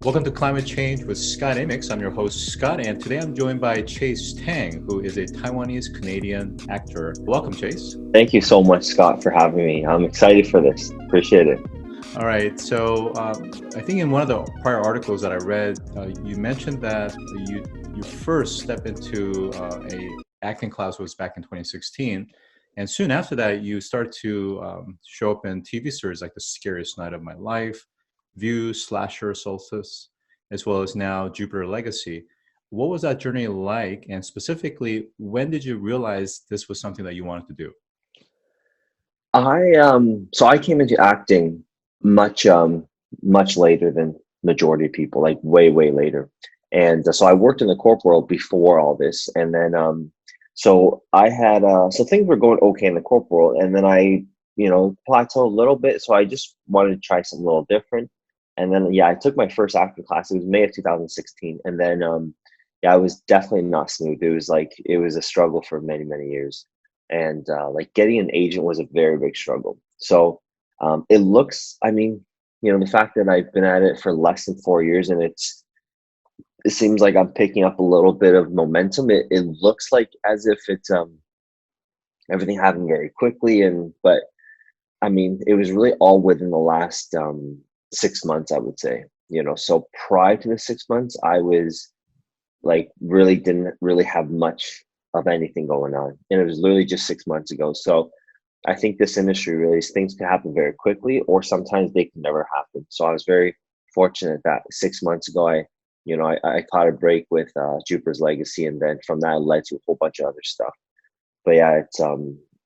Welcome to Climate Change with Scott Amyx. I'm your host, Scott, and today I'm joined by Chase Tang, who is a Taiwanese-Canadian actor. Welcome, Chase. Thank you so much, Scott, for having me. I'm excited for this. Appreciate it. All right. So I think in one of the prior articles that I read, you mentioned that you first stepped into a acting class was back in 2016. And soon after that, you start to show up in TV series like The Scariest Night of My Life, View, Slasher, Solstice, as well as now Jupiter Legacy. What was that journey like? And specifically, when did you realize this was something that you wanted to do? I came into acting much later than majority of people, like way later. And so I worked in the corp world before all this, and then so I had so things were going okay in the corp world, and then I plateaued a little bit. So I just wanted to try something a little different. And then I took my first acting class. It was May of 2016, and then it was definitely not smooth. It was a struggle for many years, and like getting an agent was a very big struggle. So it looks, the fact that I've been at it for less than 4 years, and it seems like I'm picking up a little bit of momentum. It looks like as if it's everything happened very quickly, but it was really all within the last 6 months, I would say. So prior to the 6 months, I was like didn't really have much of anything going on, and it was literally just 6 months ago. So I think this industry really is, things can happen very quickly, or sometimes they can never happen. So I was very fortunate that 6 months ago, I caught a break with Jupiter's Legacy, and then from that it led to a whole bunch of other stuff. But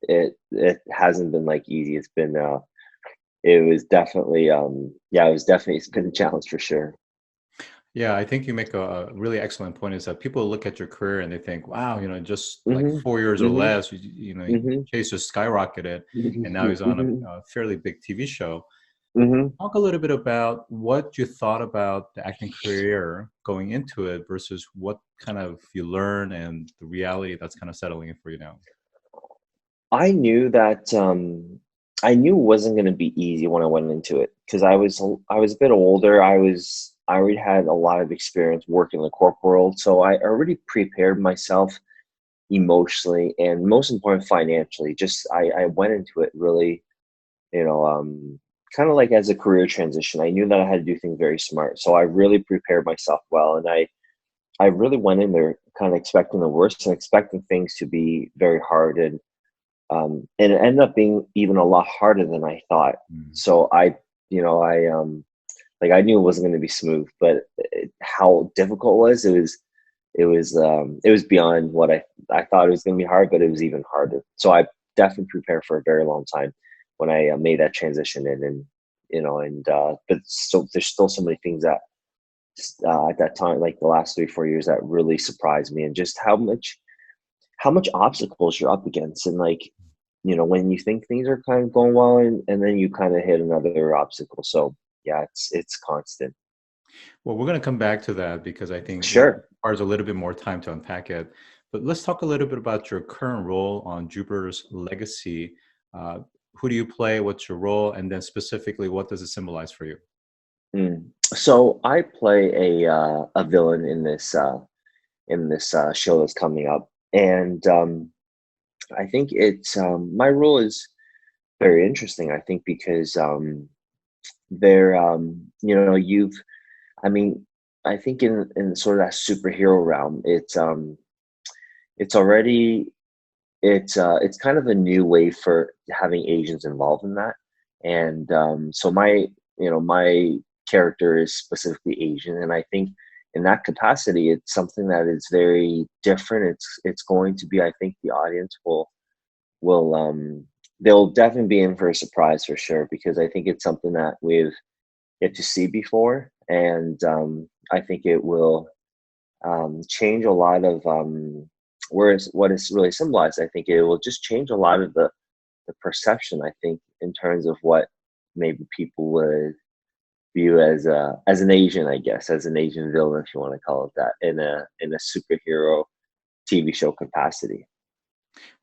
it hasn't been like easy. It's been it's been a challenge for sure. Yeah, I think you make a really excellent point is that people look at your career and they think, wow, just like Hmm. 4 years or Hmm. less, Hmm. Chase just skyrocketed and now he's on Hmm. a fairly big TV show. Hmm. Talk a little bit about what you thought about the acting career going into it versus what kind of you learn and the reality that's kind of settling in for you now. I knew that I knew it wasn't going to be easy when I went into it, because I was a bit older. I already had a lot of experience working in the corp world, so I already prepared myself emotionally and most important financially. Just I went into it really, you know, um, kind of like as a career transition. I knew that I had to do things very smart, so I really prepared myself well, and I really went in there kind of expecting the worst and expecting things to be very hard, and it ended up being even a lot harder than I thought. Mm. So like I knew it wasn't going to be smooth, but how difficult it was beyond what I thought it was going to be hard, but it was even harder. So I definitely prepared for a very long time when I made that transition in, and but still there's still so many things that at that time, like the last 3 4 years, that really surprised me, and just how much obstacles you're up against, and like when you think things are kind of going well, and then you kind of hit another obstacle. So yeah, it's constant. Well, we're going to come back to that because I think it Sure. requires a little bit more time to unpack it. But let's talk a little bit about your current role on Jupiter's Legacy. Uh, who do you play? What's your role? And then specifically, what does it symbolize for you? So I play a villain in this show that's coming up, and I think it's my role is very interesting. I think because there you've I mean I think in sort of that superhero realm, it's already it's kind of a new way for having Asians involved in that. And so my character is specifically Asian, and I think in that capacity, it's something that is very different. It's going to be, I think the audience will they'll definitely be in for a surprise for sure, because I think it's something that we've yet to see before, and I think it will change a lot of whereas what is really symbolized. I think it will just change a lot of the perception, I think, in terms of what maybe people would view as an Asian, I guess, as an Asian villain, if you want to call it that, in a superhero TV show capacity.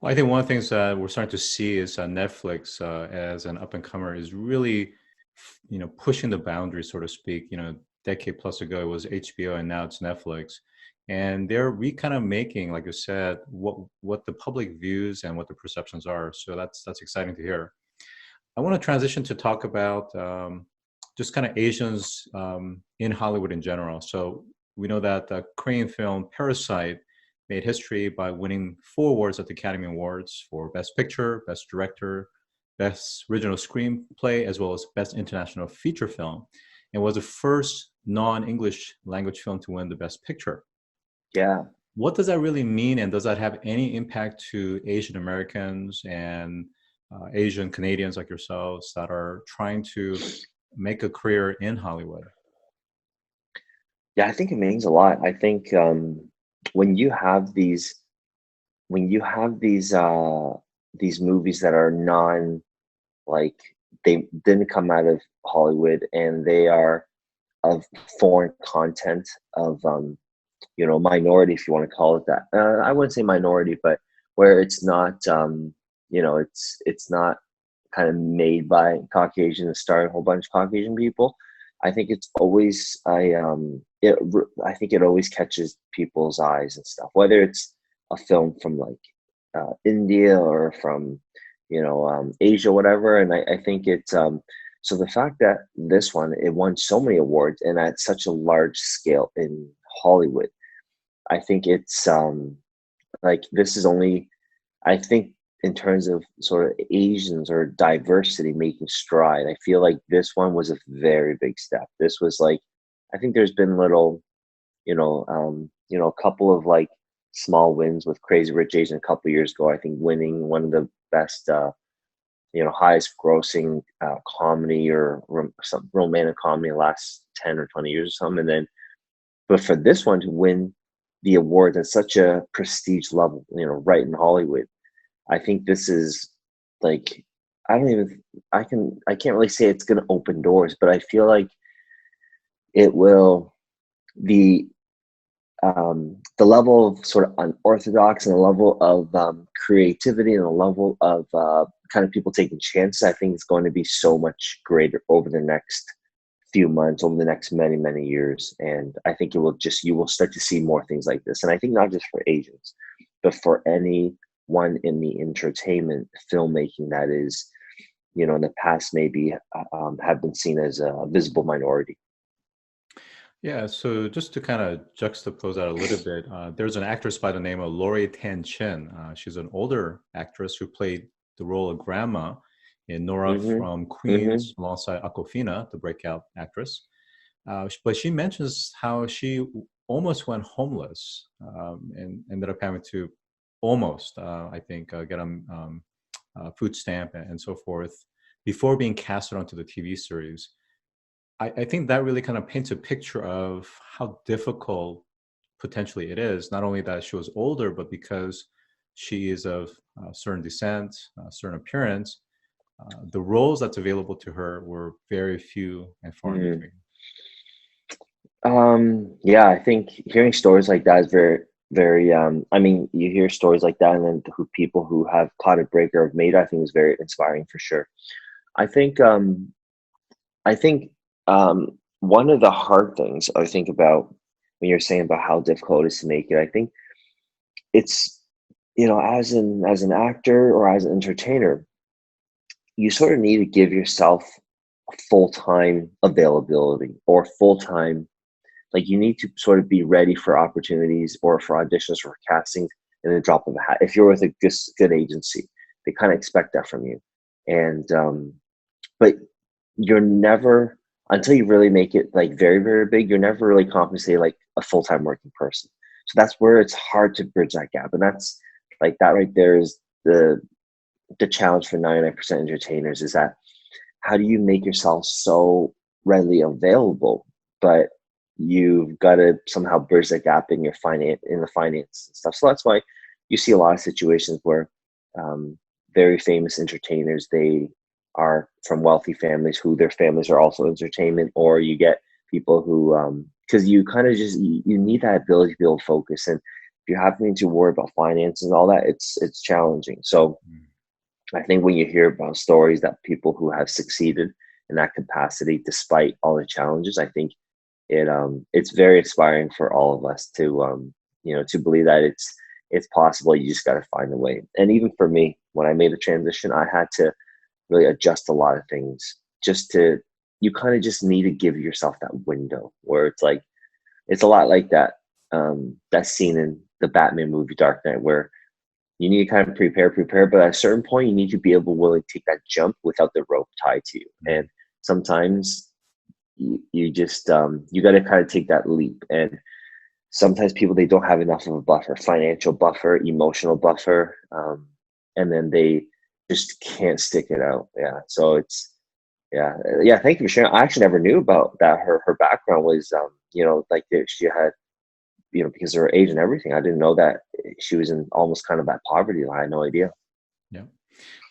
Well, I think one of the things that we're starting to see is Netflix as an up and comer is really, pushing the boundaries, so to speak. decade plus ago, it was HBO, and now it's Netflix. And they're kind of making, like you said, what the public views and what the perceptions are. So that's exciting to hear. I want to transition to talk about just kind of Asians in Hollywood in general. So we know that the Korean film Parasite made history by winning 4 awards at the Academy Awards for Best Picture, Best Director, Best Original Screenplay, as well as Best International Feature Film, and was the first non-English language film to win the Best Picture. Yeah. What does that really mean, and does that have any impact to Asian Americans and Asian Canadians like yourselves that are trying to make a career in Hollywood? Yeah, I think it means a lot. I think when you have these movies that are non, like, they didn't come out of Hollywood and they are of foreign content, of minority, if you want to call it that. I wouldn't say minority, but where it's not it's not kind of made by Caucasian and starring a whole bunch of Caucasian people. I think it's always I think it always catches people's eyes and stuff, whether it's a film from like India or from Asia, whatever. And I think it's so the fact that this one, it won so many awards and at such a large scale in Hollywood, I think it's like, this is only, I think, in terms of sort of Asians or diversity making stride, I feel like this one was a very big step. This was like, I think there's been little, a couple of like small wins with Crazy Rich Asian a couple of years ago. I think winning one of the best, highest grossing comedy or some romantic comedy in the last 10 or 20 years or something. And then, but for this one to win the award at such a prestige level, right in Hollywood, I think this is like, I can't really say it's going to open doors, but I feel like it will. The level of sort of unorthodox and the level of creativity and the level of kind of people taking chances, I think is going to be so much greater over the next few months, over the next many, many years. And I think you will start to see more things like this. And I think not just for Asians, but for anyone in the entertainment filmmaking that is, in the past maybe have been seen as a visible minority. Yeah, so just to kind of juxtapose that a little bit, there's an actress by the name of Laurie Tan Chen. She's an older actress who played the role of Grandma in Nora Hmm. from Hmm. Queens alongside Aquafina, the breakout actress. But she mentions how she almost went homeless and ended up having to almost, I think, get a food stamp and so forth before being casted onto the TV series. I think that really kind of paints a picture of how difficult potentially it is. Not only that she was older, but because she is of certain descent, certain appearance, the roles that's available to her were very few and far in Mm. between. Yeah, I think hearing stories like that is very, very, I mean, you hear stories like that, and then people who have caught a break or have made, I think is very inspiring for sure. I think, I think, one of the hard things I think about when you're saying about how difficult it is to make it, I think it's, as an actor or as an entertainer, you sort of need to give yourself full-time availability or full-time, like, you need to sort of be ready for opportunities or for auditions or castings in the drop of a hat. If you're with a good agency, they kind of expect that from you. And but you're never, until you really make it like very, very big, you're never really compensated like a full-time working person. So that's where it's hard to bridge that gap. And that's like, that right there is the challenge for 99% entertainers, is that how do you make yourself so readily available, but you've got to somehow bridge that gap in the finance and stuff. So that's why you see a lot of situations where very famous entertainers, they are from wealthy families who their families are also entertainment, or you get people who because you kind of just you need that ability to be able to focus. And if you're having to worry about finance and all that, it's challenging. So I think when you hear about stories that people who have succeeded in that capacity despite all the challenges, I think it's very inspiring for all of us to to believe that it's possible. You just got to find a way. And even for me, when I made the transition, I had to really adjust a lot of things just to, you kind of just need to give yourself that window where it's like, it's a lot like that scene in the Batman movie Dark Knight where you need to kind of prepare, but at a certain point you need to be able to willing to take that jump without the rope tied to you. And sometimes you just you got to kind of take that leap. And sometimes people, they don't have enough of a buffer, financial buffer, emotional buffer, and then they just can't stick it out. Yeah, so it's yeah. Thank you for sharing. I actually never knew about that. Her background was like she had, because of her age and everything. I didn't know that she was in almost kind of that poverty line. I had no idea. Yeah.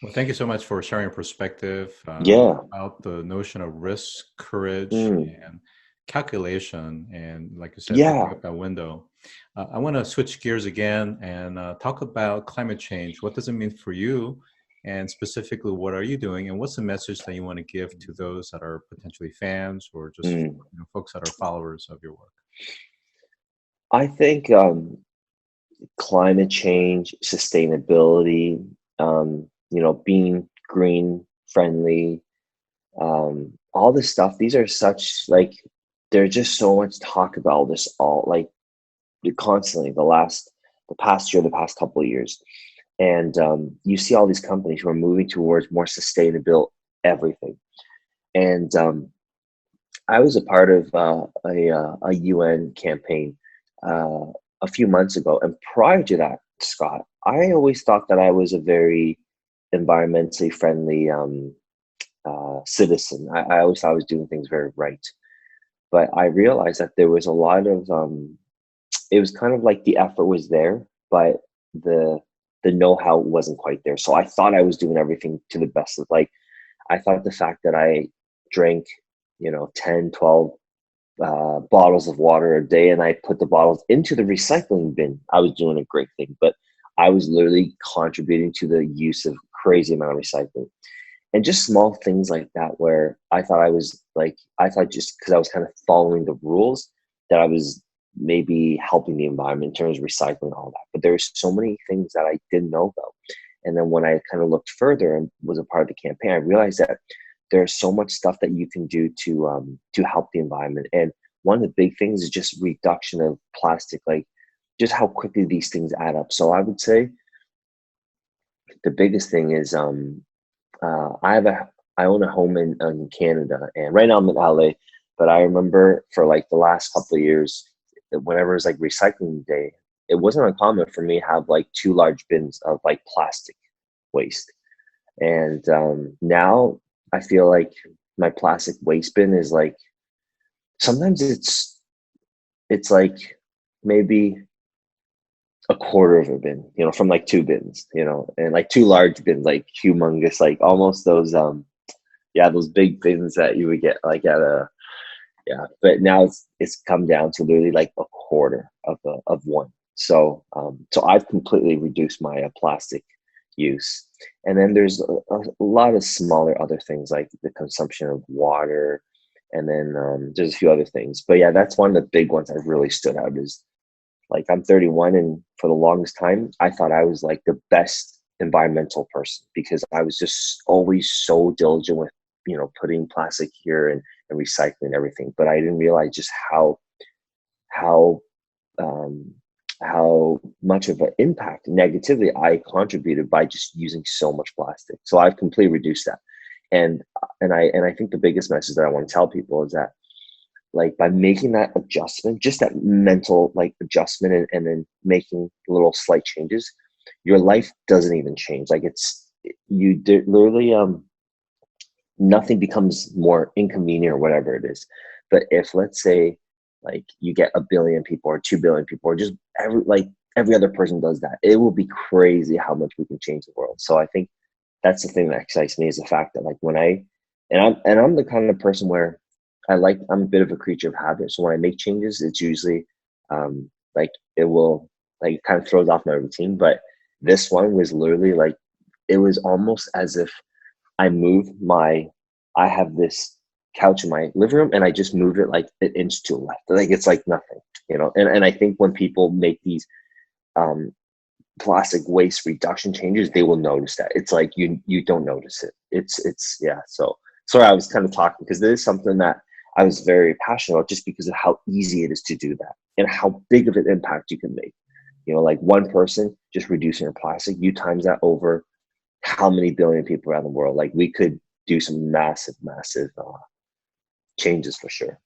Well, thank you so much for sharing your perspective Yeah. about the notion of risk, courage, Mm. and calculation, and like you said, opening Yeah. up that window. I want to switch gears again and talk about climate change. What does it mean for you? And specifically, what are you doing? And what's the message that you want to give to those that are potentially fans or just Mm. folks that are followers of your work? I think climate change, sustainability, being green friendly, all this stuff. These are such like, there's just so much talk about this all like constantly the past year, the past couple of years. And you see all these companies who are moving towards more sustainable everything. And I was a part of a UN campaign uh, a few months ago. And prior to that, Scott, I always thought that I was a very environmentally friendly citizen. I always thought I was doing things very right. But I realized that there was a lot of, it was kind of like the effort was there, but the the know-how wasn't quite there. So I thought I was doing everything to the best of, like, I thought the fact that I drank, 10, 12 bottles of water a day and I put the bottles into the recycling bin, I was doing a great thing. But I was literally contributing to the use of crazy amount of recycling. And just small things like that, where I thought just because I was kind of following the rules that I was maybe helping the environment in terms of recycling and all that. But there's so many things that I didn't know about. And then when I kind of looked further and was a part of the campaign, I realized that there's so much stuff that you can do to help the environment. And one of the big things is just reduction of plastic, like just how quickly these things add up. So I would say the biggest thing is I own a home in Canada, and right now I'm in LA. But I remember for like the last couple of years, whenever it was like recycling day, it wasn't uncommon for me to have like two large bins of like plastic waste. And now I feel like my plastic waste bin is like, sometimes it's like maybe a quarter of a bin, from like two bins, and like two large bins, like humongous, like almost those those big bins that you would get like at a, but now it's come down to literally like a quarter of one. So so I've completely reduced my plastic use. And then there's a lot of smaller other things like the consumption of water, and then there's a few other things. But yeah, that's one of the big ones that really stood out. Is like, I'm 31, and for the longest time I thought I was like the best environmental person because I was just always so diligent with putting plastic here and recycling everything. But I didn't realize just how um, how much of an impact negatively I contributed by just using so much plastic. So I've completely reduced that. And I think the biggest message that I want to tell people is that, like, by making that adjustment, just that mental like adjustment, and then making little slight changes, your life doesn't even change. Like, literally nothing becomes more inconvenient or whatever it is. But if, let's say, like, you get 1 billion people or 2 billion people, or just every other person does that, it will be crazy how much we can change the world. So I think that's the thing that excites me, is the fact that, like, I'm the kind of person where I'm a bit of a creature of habit. So when I make changes, it's usually like, it will, like, it kind of throws off my routine. But this one was literally like, it was almost as if I have this couch in my living room and I just moved it like an inch to the left. Like it's like nothing, you know. And I think when people make these um, plastic waste reduction changes, they will notice that. It's like you don't notice it. It's yeah. So sorry, I was kind of talking because this is something that I was very passionate about, just because of how easy it is to do that and how big of an impact you can make. You know, like one person just reducing their plastic, you times that over how many billion people around the world. Like we could do some massive changes for sure.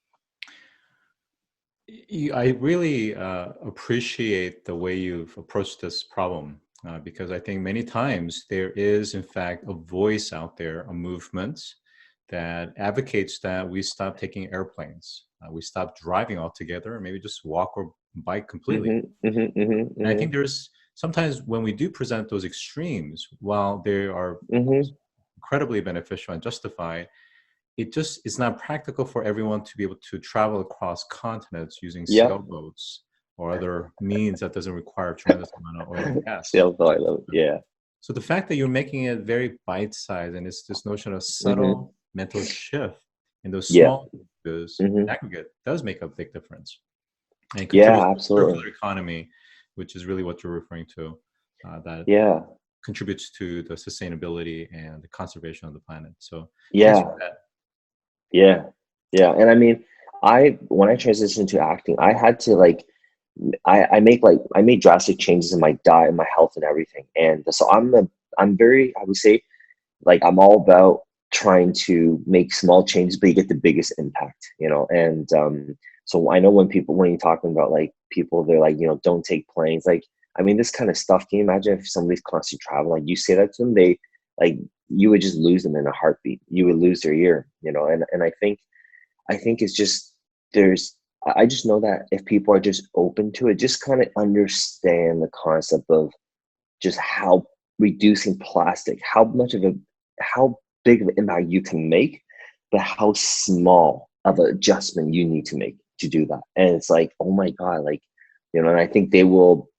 I really appreciate the way you've approached this problem, because I think many times there is, in fact, a voice out there, a movement that advocates that we stop taking airplanes, we stop driving altogether, maybe just walk or bike completely. And I think there's sometimes when we do present those extremes, while they are incredibly beneficial and justified, it just is not practical for everyone to be able to travel across continents using Yep. sailboats or other means that doesn't require a tremendous amount of oil and gas. Sailboat, I love it. Yeah. So the fact that you're making it very bite-sized, and it's this notion of subtle mental shift in those Yeah. small changes in aggregate does make a big difference and Yeah, contributes to the absolutely. circular economy, which is really what you're referring to, that Yeah. contributes to the sustainability and the conservation of the planet. So thanks Yeah. for that. Yeah. Yeah. And I mean, when I transitioned to acting, I had to like I made drastic changes in my diet and my health and everything. And so I'm very, I would say, like I'm all about trying to make small changes, but you get the biggest impact, you know. And so I know when you're talking about like people, they're like, you know, don't take planes. Like, I mean, this kind of stuff. Can you imagine if somebody's constantly traveling? Like you say that to them, they like you would just lose them in a heartbeat. You would lose their ear, you know. And I think it's just I just know that if people are just open to it, just kind of understand the concept of just how reducing plastic, how big of an impact you can make, but how small of an adjustment you need to make to do that. And it's like, oh my God, like, you know, and I think they will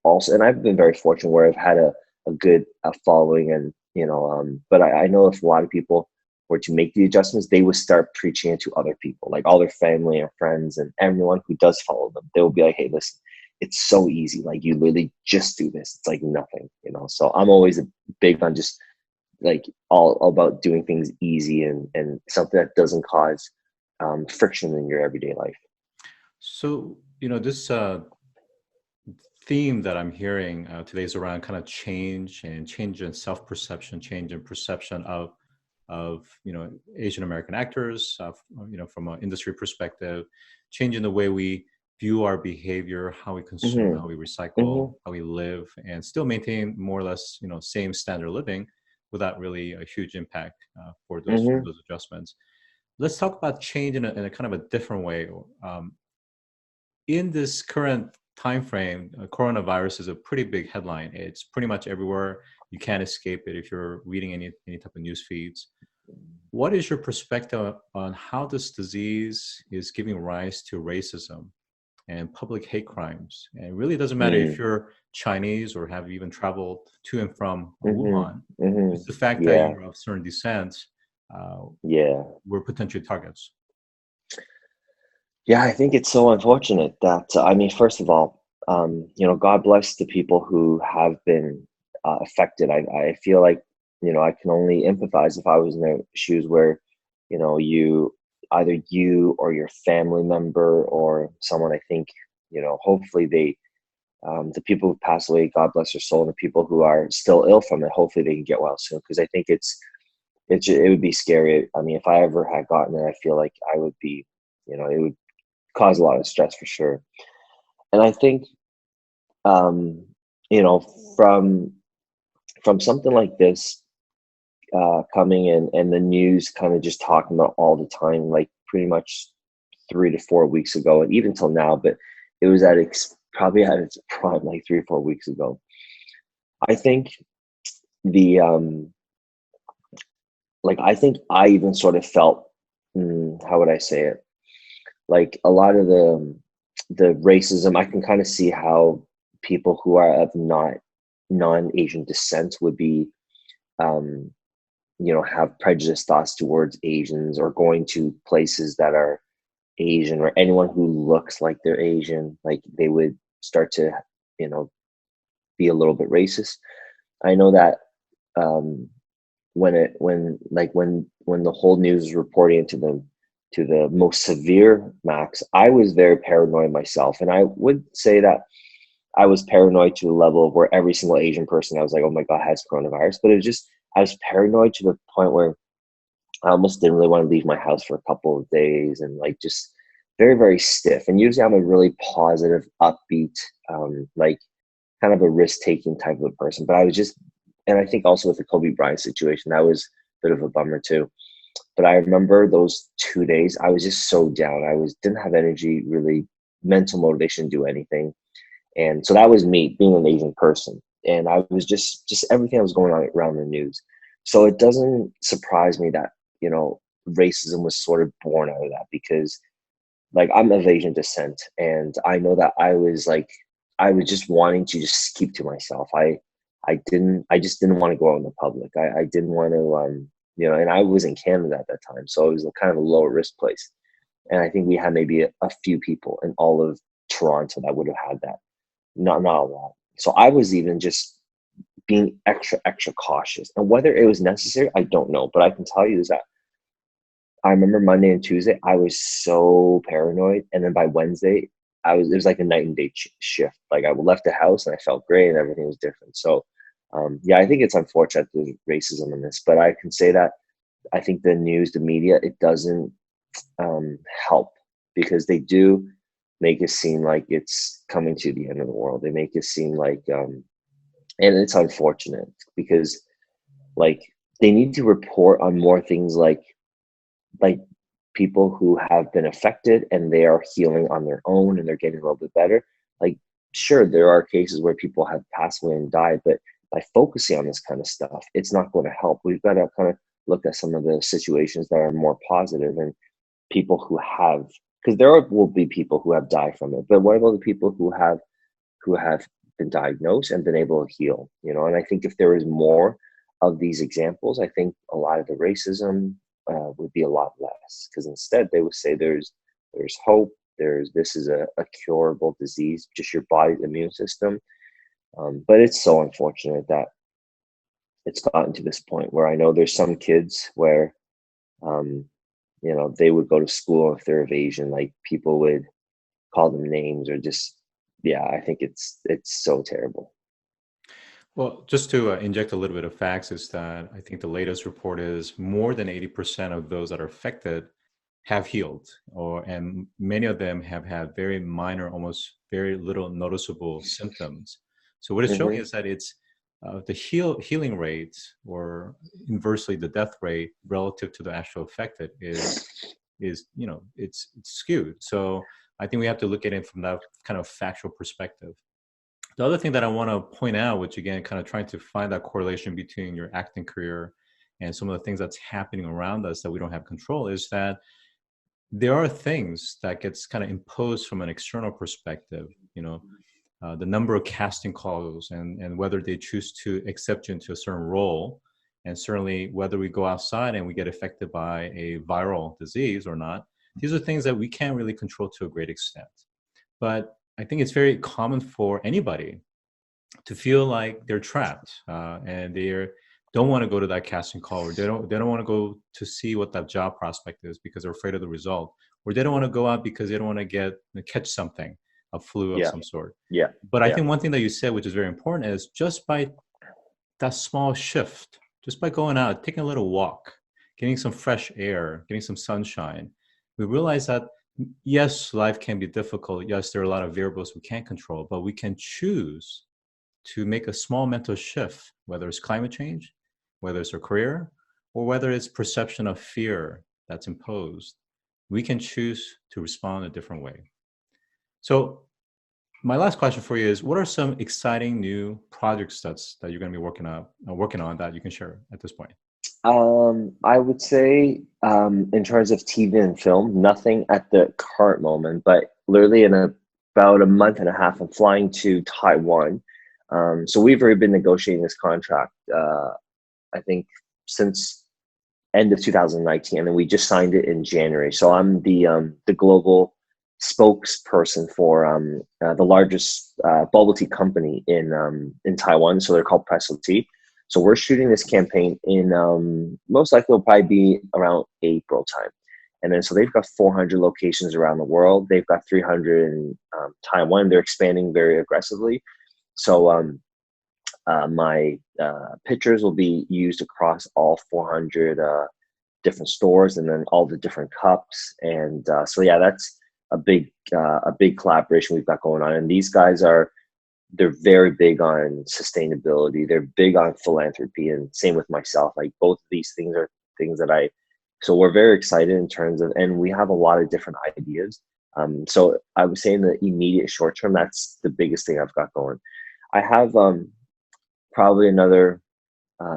also, and I've been very fortunate where I've had a good following and, you know, but I know if a lot of people were to make the adjustments, they would start preaching it to other people, like all their family and friends and everyone who does follow them. They will be like, hey, listen, it's so easy. Like you literally just do this. It's like nothing, you know? So I'm always big on just like all about doing things easy and something that doesn't cause friction in your everyday life. So, this theme that I'm hearing today is around kind of change and change in self-perception, change in perception of Asian American actors, from an industry perspective, changing the way we view our behavior, how we consume, Mm-hmm. how we recycle, Mm-hmm. how we live, and still maintain more or less same standard of living without really a huge impact for Mm-hmm. those adjustments. Let's talk about change in a kind of a different way. In this current time frame, coronavirus is a pretty big headline. It's pretty much everywhere. You can't escape it if you're reading any type of news feeds. What is your perspective on how this disease is giving rise to racism and public hate crimes? And it really doesn't matter if you're Chinese or have even traveled to and from Mm-hmm. Wuhan. Mm-hmm. It's the fact that Yeah. you're of certain descent, Yeah. we're potentially targets. Yeah, I think it's so unfortunate that, I mean, first of all, you know, God bless the people who have been affected. I feel like, you know, I can only empathize if I was in their shoes where, you know, either you or your family member or someone, I think, you know, hopefully the people who pass away, God bless their soul, and the people who are still ill from it, hopefully they can get well soon. Because I think it would be scary. I mean, if I ever had gotten it, I feel like I would be, you know, it would cause a lot of stress for sure. And I think, um, you know, from something like this coming in and the news kind of just talking about all the time, like pretty much 3 to 4 weeks ago, and even till now, but it was probably at its prime like 3 or 4 weeks ago. I think the like I think I even sort of felt, how would I say it, like a lot of the racism. I can kind of see how people who are of not non-Asian descent would be, um have prejudiced thoughts towards Asians, or going to places that are Asian, or anyone who looks like they're Asian, like they would start to, you know, be a little bit racist. I know that um, when the whole news was reporting to the most severe max, I was very paranoid myself, and I would say that I was paranoid to the level of where every single Asian person I was like, oh my god, has coronavirus. But it was just, I was paranoid to the point where I almost didn't really want to leave my house for a couple of days, and like just very, very stiff. And usually I'm a really positive, upbeat, like kind of a risk taking type of a person. But I was just, and I think also with the Kobe Bryant situation, that was a bit of a bummer too. But I remember those 2 days, I was just so down. Didn't have energy, really, mental motivation to do anything. And so that was me being an Asian person. And I was just everything that was going on around the news. So it doesn't surprise me that, racism was sort of born out of that, because like I'm of Asian descent, and I know that I was just wanting to just keep to myself. I just didn't want to go out in the public. I didn't want to, and I was in Canada at that time. So it was kind of a lower risk place. And I think we had maybe a few people in all of Toronto that would have had that. Not a lot. So I was even just being extra, extra cautious. And whether it was necessary, I don't know. But I can tell you is that I remember Monday and Tuesday, I was so paranoid. And then by Wednesday, it was like a night and day shift. Like I left the house and I felt great and everything was different. So, yeah, I think it's unfortunate there's racism in this, but I can say that I think the news, the media, it doesn't help, because they do make it seem like it's coming to the end of the world. They make it seem like, and it's unfortunate, because like they need to report on more things, like people who have been affected and they are healing on their own and they're getting a little bit better. Like, sure, there are cases where people have passed away and died, but by focusing on this kind of stuff, it's not going to help. We've got to kind of look at some of the situations that are more positive, and people who have, because will be people who have died from it, but what about the people who have been diagnosed and been able to heal? And I think if there is more of these examples, I think a lot of the racism would be a lot less, because instead they would say there's hope, this is a curable disease, just your body's immune system. But it's so unfortunate that it's gotten to this point where I know there's some kids where they would go to school, if they're of Asian, like people would call them names, or just, yeah, I think it's so terrible. Well, just to inject a little bit of facts, is that I think the latest report is more than 80% of those that are affected have healed, and many of them have had very minor, almost very little noticeable symptoms. So what it's showing is that it's the healing rate, or inversely the death rate relative to the actual affected, is it's skewed. So I think we have to look at it from that kind of factual perspective. The other thing that I want to point out, which again, kind of trying to find that correlation between your acting career and some of the things that's happening around us that we don't have control, is that there are things that gets kind of imposed from an external perspective. The number of casting calls, and whether they choose to accept you into a certain role, and certainly whether we go outside and we get affected by a viral disease or not. These are things that we can't really control to a great extent. But I think it's very common for anybody to feel like they're trapped, and they don't want to go to that casting call, or they don't want to go to see what that job prospect is because they're afraid of the result, or they don't want to go out because they don't want to catch something, a flu of some sort. Yeah. But I think one thing that you said, which is very important, is just by that small shift, just by going out, taking a little walk, getting some fresh air, getting some sunshine, we realize that yes, life can be difficult. Yes, there are a lot of variables we can't control, but we can choose to make a small mental shift, whether it's climate change, whether it's a career, or whether it's perception of fear that's imposed. We can choose to respond a different way. So my last question for you is, what are some exciting new projects that you're going to be working on that you can share at this point? I would say, in terms of TV and film, nothing at the current moment, but literally in about a month and a half, I'm flying to Taiwan. So we've already been negotiating this contract, I think since end of 2019, and then we just signed it in January. So I'm the global spokesperson for the largest bubble tea company in Taiwan. So they're called Presotea. So we're shooting this campaign in most likely it'll probably be around April time. And then so they've got 400 locations around the world. They've got 300 in Taiwan. They're expanding very aggressively. So my pictures will be used across all 400 different stores, and then all the different cups. And so yeah, that's a big collaboration we've got going on. And these guys they're very big on sustainability. They're big on philanthropy, and same with myself. Like both of these things are things that so we're very excited in terms of, and we have a lot of different ideas. So I would say in the immediate short term, that's the biggest thing I've got going. I have probably another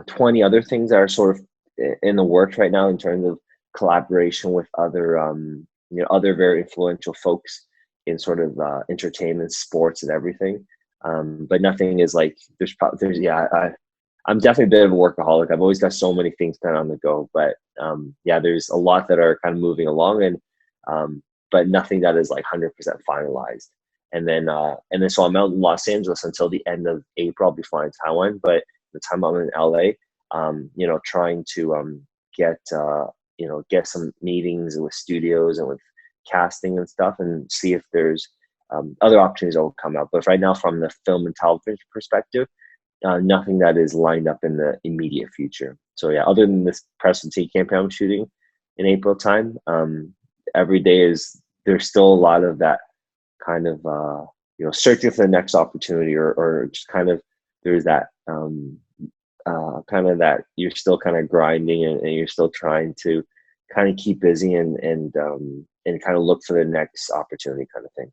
20 other things that are sort of in the works right now in terms of collaboration with other other very influential folks in sort of entertainment, sports, and everything. But nothing is like I'm definitely a bit of a workaholic. I've always got so many things kind of on the go, but yeah, there's a lot that are kind of moving along, and but nothing that is like 100% finalized. And then so I'm out in Los Angeles until the end of April. I'll be flying to Taiwan, but the time I'm in LA, trying to get some meetings with studios and with casting and stuff, and see if there's other opportunities that will come out. But right now, from the film and television perspective, nothing that is lined up in the immediate future. So yeah, other than this Presotea campaign I'm shooting in April time, every day there's still a lot of that kind of searching for the next opportunity, or just kind of there's that kind of that you're still kind of grinding, and you're still trying to kind of keep busy and kind of look for the next opportunity kind of thing.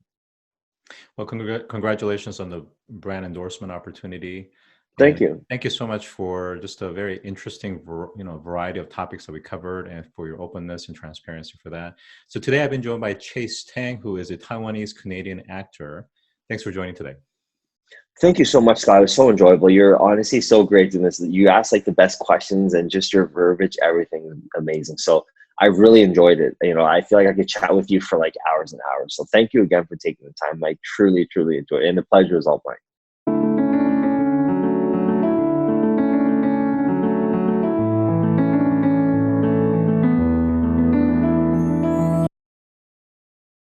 Well, congratulations on the brand endorsement opportunity. Thank you. Thank you so much for just a very interesting, variety of topics that we covered, and for your openness and transparency for that. So today I've been joined by Chase Tang, who is a Taiwanese-Canadian actor. Thanks for joining today. Thank you so much, Scott. It was so enjoyable. You're honestly so great in this. You asked like the best questions, and just your verbiage, everything amazing. So I really enjoyed it. I feel like I could chat with you for like hours and hours. So thank you again for taking the time. I truly, truly enjoyed it, and the pleasure is all mine.